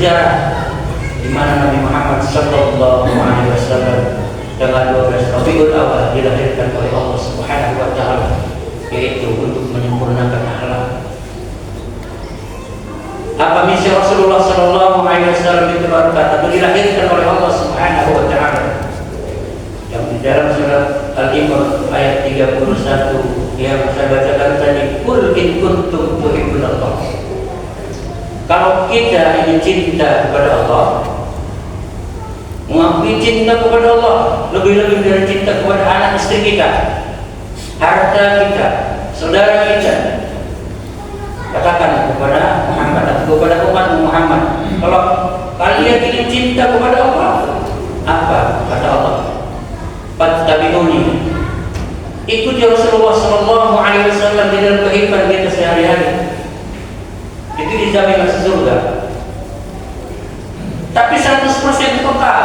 bersejarah di mana Nabi Muhammad sallallahu alaihi wasallam tanggal 12 Rabiul Awal dilahirkan oleh Allah Subhanahu wa taala, yaitu untuk menyempurnakan akhlak. Apa misi Rasulullah sallallahu alaihi wasallam itu berkata dilahirkan oleh Allah Subhanahu wa taala. Yang di dalam surat Al-Imran ayat 31 yang saya bacakan tadi, qul in kuntum tuhibbunallah. Kalau kita ingin cinta kepada Allah, mengakui cinta kepada Allah lebih-lebih dari cinta kepada anak istri kita, harta kita, saudara kita, katakan kepada Muhammad atau kepada umat Muhammad, kalau kalian ingin cinta kepada Allah, apa kata Allah? Fattabi'uni, ikuti Rasulullah sallallahu alaihi wasallam di dalam kehidupan kita sehari-hari. Itu dijamin masuk surga. Tapi 100% peka.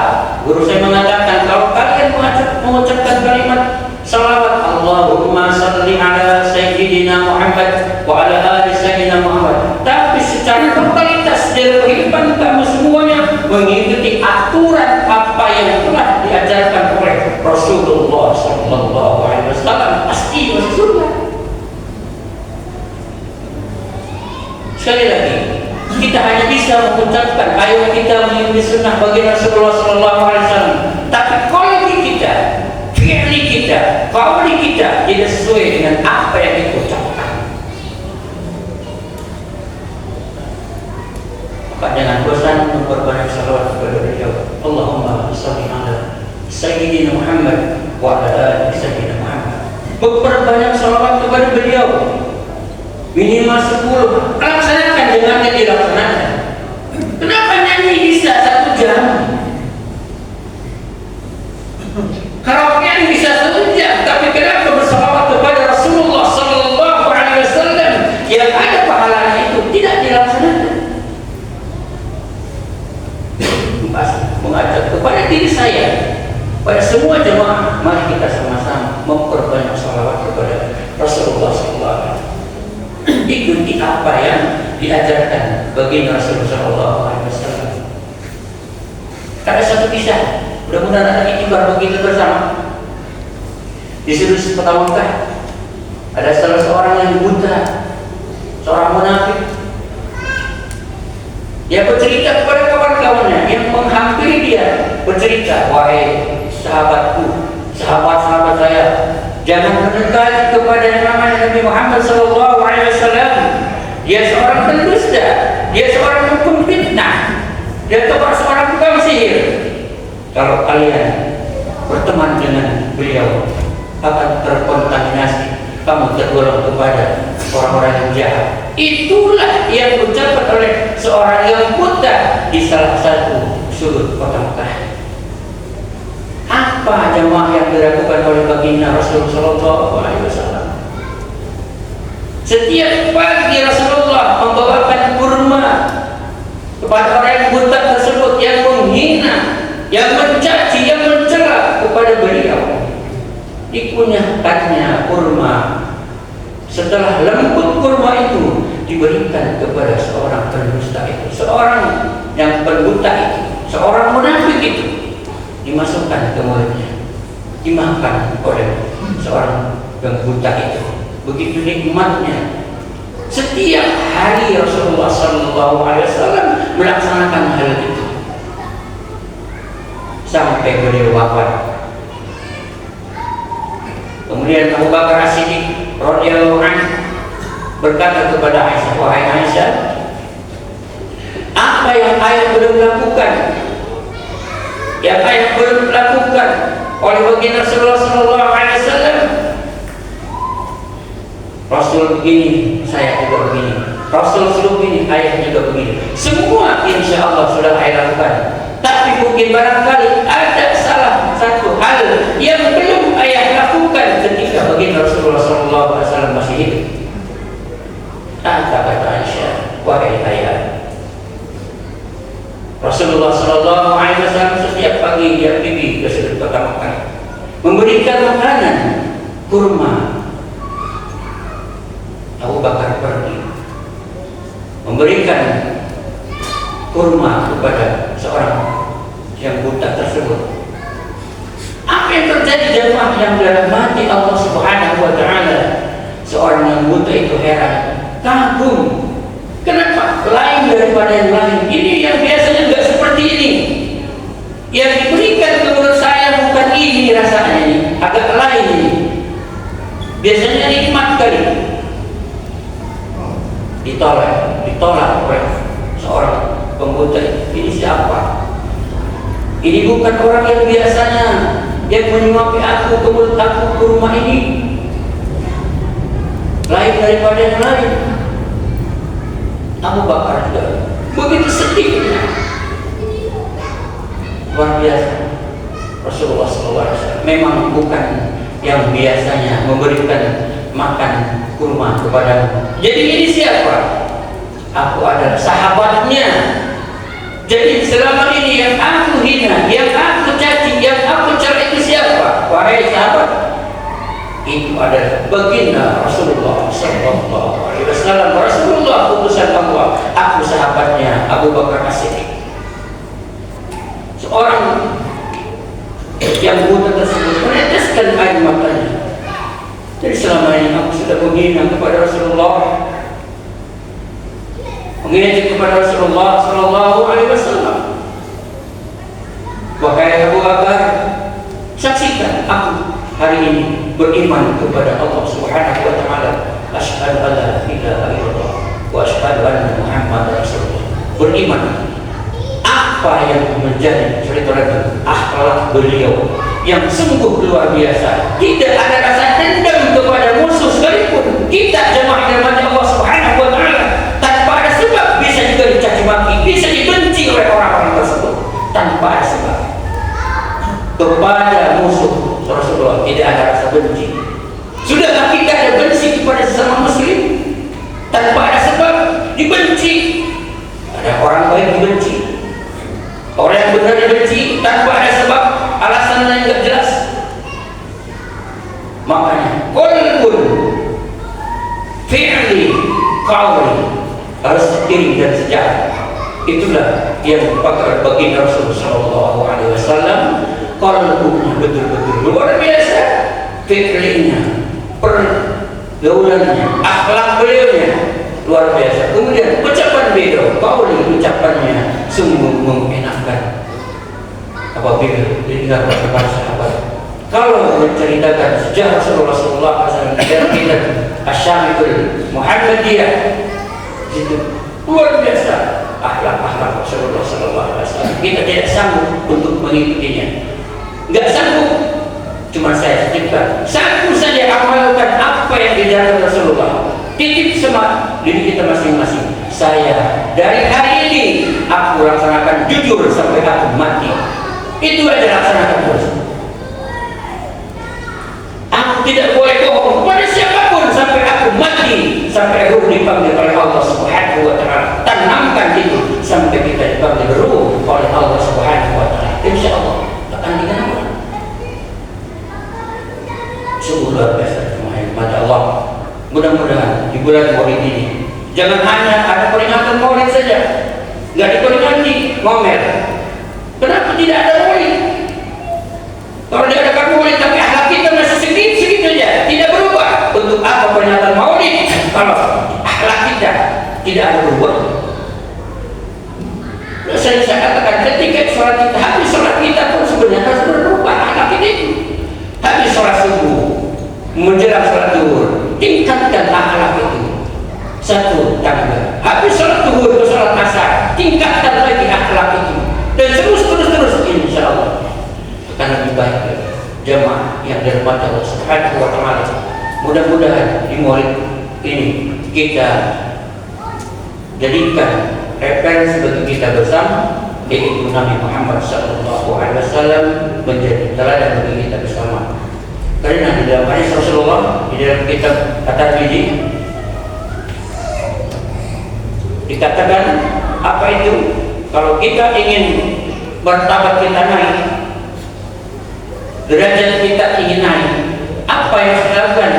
Guru saya mengatakan kalau kalian mengucapkan kalimat salawat Allahumma salli ala sayyidina Muhammad wa ala ali sayyidina Muhammad, tapi secara totalitas dalam kehidupan kamu semuanya mengikuti aturan apa yang telah diajarkan oleh Rasulullah sallallahu alaihi wasallam, pasti masuk surga. Sekali lagi, kita hanya bisa mengucapkan ayo kita mengikuti sunnah bagi Rasulullah sallallahu alaihi wasallam, tapi quality kita, fi'li kita, qauli kita tidak sesuai dengan apa yang diucapkan. Maka jangan bosan memperbanyak salawat kepada beliau. Allahumma shalli ala sayyidina Muhammad wa ala ali sayyidina Muhammad. Memperbanyak salawat kepada beliau, minimal 10. Laksanakan dengan yang dilaksanakan. Kenapa nyanyi bisa 1 jam? Karaokean bisa 1 jam, tapi kenapa bersalawat kepada Rasulullah sallallahu alaihi wasallam yang ada pahalanya itu tidak dilaksanakan? Mengajak kepada diri saya, pada semua jemaah, mari kita sama-sama memperbanyak salawat kepada Rasulullah sallallahu alaihi wasallam. Ikuti apa yang diajarkan bagi Rasulullah sallallahu alaihi wasallam. Ada satu kisah, mudah-mudahan ada itibar bagi kita bersama. Di sudut kota Mekah ada salah seorang yang buta, seorang munafik. Dia bercerita kepada kawan-kawannya yang menghampiri dia, bercerita, wahai sahabatku, sahabat-sahabat saya, jangan mendekat kepada yang namanya Nabi Muhammad sallallahu alaihi wasallam. Dia seorang pendusta, dia seorang pemfitnah, dia seorang tukang sihir. Kalau kalian berteman dengan beliau akan terkontaminasi, kamu tergolong kepada orang-orang yang jahat. Itulah yang diucapkan oleh seorang yang buta di salah satu sudut kota Mekah. Apa jamaah yang dilakukan oleh baginda Rasulullah sallallahu alaihi wasallam? Setiap pagi Rasulullah membawakan kurma kepada orang yang buta tersebut yang menghina, yang mencaci, yang mencela kepada beliau. Dikunyahkannya kurma. Setelah lembut kurma itu diberikan kepada seorang pendusta itu, seorang yang pendusta itu, seorang munafik itu, dimasukkan ke mulutnya, dimakan oleh seorang yang buta itu. Begitu nikmatnya. Setiap hari Rasulullah sallallahu alaihi wasallam melaksanakan hal itu sampai beliau wafat. Kemudian Abu Bakar As-Siddiq radhiyallahu anhu berkata kepada Aisyah, wahai Aisyah, apa yang ayah belum lakukan, yang ayah belum lakukan oleh baginda Rasulullah sallallahu alaihi wasallam? Rasul begini, saya juga begini. Rasul suruh begini, ayah juga begini. Semua insya Allah sudah ayah lakukan. Tapi mungkin barangkali ada salah satu hal yang belum ayah lakukan ketika baginda Rasulullah SAW masih hidup. Kata Aisyah, wahai ayah, Rasulullah SAW setiap pagi dia pergi ke sudut kota Mekah, memberikan makanan kurma. Abu Bakar pergi memberikan kurma kepada seorang yang buta tersebut. Apa yang terjadi jemaah yang dirahmati Allah Subhanahu wa taala? Seorang yang buta itu heran, kagum. Kenapa? Lain daripada yang lain. Ini yang biasanya enggak seperti ini. Yang diberikan menurut saya bukan ini rasanya ini, agak lain ini. Biasanya nikmat kali. Ditolak oleh seorang pembuta. Ini siapa? Ini bukan orang yang biasanya yang menyuapi aku ke mulut aku ke rumah ini. Lain daripada yang lain. Abu Bakar juga begitu sedihnya. Luar biasa. Rasulullah SAW memang bukan yang biasanya memberikan makan kurma kepada. Jadi ini siapa? Aku adalah sahabatnya. Jadi selama ini yang aku hina, yang aku caci, yang aku cerai itu siapa? Wahai sahabat, itu adalah baginda Rasulullah Sallallahu Alaihi Wasallam. Rasulullah utusan Allah. Aku sahabatnya Abu Bakar As-Siddiq. Seorang yang buta tersebut meneteskan air matanya. Jadi selama ini aku sudah menghina kepada Rasulullah, mengejek kepada Rasulullah Sallallahu Alaihi Wasallam. Wahai Abu Bakar, saksikan aku hari ini beriman kepada Allah Subhanahu wa taala. Asyhadu an la ilaha illallah wa asyhadu anna Muhammadar Rasulullah. Beriman. Apa yang menjadi cerita akhlak beliau yang sungguh luar biasa. Tidak ada rasa dendam kepada musuh sekalipun. Kita jemaah dirahmati Allah Subhanahu wa taala, tanpa ada sebab bisa juga dicaci maki, bisa dibenci oleh orang-orang tersebut tanpa ada sebab. Kepada musuh Rasulullah tidak ada rasa benci. Sudahlah kita ada benci kepada sesama muslim tanpa ada sebab dibenci. Ada orang baik dibenci, orang yang benar dibenci tanpa ada sebab, alasan yang tidak jelas. Makanya qalbun fi'li qawli harus seiring dan sejalan. Itulah yang pakar baginda Rasulullah Sallallahu Alaihi Wasallam. Qalbunya betul-betul luar biasa, fi'linya, pergaulannya, akhlak beliaunya luar biasa. Kemudian ucapan beliau, qauli, ucapannya sungguh mengenakan. Apabila didengar oleh para sahabat, kalau menceritakan sejarah Rasulullah SAW dalam kitab Asy-Syamikul Muhammadiyah, itu luar biasa akhlak-akhlak Rasulullah SAW. Kita tidak sanggup untuk mengikutinya, nggak sanggup. Cuma saya cipta satu saja amalkan apa yang diajarkan Rasulullah. Titip sama diri kita masing-masing. Saya dari hari ini aku laksanakan jujur sampai aku mati. Itu aja laksanakan terus. Aku tidak boleh bohong kepada siapapun sampai aku mati, sampai ruh dipanggil oleh Allah Subhanahu wa taala. Tanamkan itu sampai kita dipanggil ruh oleh Allah Subhanahu wa taala. Insyaallah akan dikenal. Sungguh luar biasa pada Allah. Mudah-mudahan di bulan Maulid ini jangan hanya ada peringatan Maulid saja, nggak diperingati ngomel. Kenapa tidak ada Maulid? Kalau diadakan Maulid tapi akhlak kita masih segitu saja, tidak berubah. Untuk apa peringatan Maulid kalau akhlak kita tidak ada berubah? Saya katakan ketika sholat kita, habis sholat kita pun sebenarnya harus berubah akhlak kita itu. Habis sholat subuh, menjelang sholat zuhur, tingkatkan akhlak itu satu tangga. Habis sholat zuhur ke sholat asar, tingkatkan lagi akhlak itu, dan terus insya Allah akan lebih baik. Jamaah yang dirahmati Allah Subhanahu wa taala, mudah-mudahan di Maulid ini kita jadikan referensi bagi kita bersama, yaitu Nabi Muhammad Sallallahu Alaihi Wasallam menjadi teladan bagi kita bersama. Karena di dalam hadis Rasulullah, di dalam kitab At-Tirmidzi dikatakan apa itu? Kalau kita ingin martabat kita naik, derajat kita ingin naik, apa yang harus dilakukan?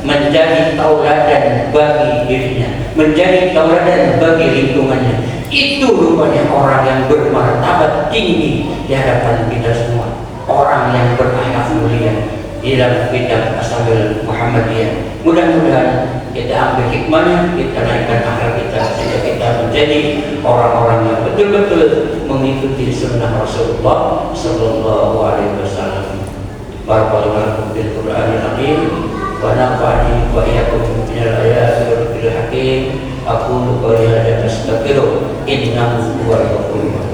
Menjadi tauladan bagi dirinya, menjadi tauladan bagi lingkungannya. Itu rupanya orang yang bermartabat tinggi di hadapan kita semua, orang yang berakhlak mulia di dalam kitab As-Sabil Muhammadiyah. Mudah-mudahan kita ambil hikmahnya, kita naikkan akhlak kita sehingga kita menjadi orang-orang yang betul-betul mengikuti sunnah Rasulullah Sallallahu Alaihi Wasallam. Barakallahu bil Qur'anil Azim wa nafa'ani wa iyyakum minal ayati wal hakim. Aku qul ya astaghfiru innahu huwal ghafurur rahim.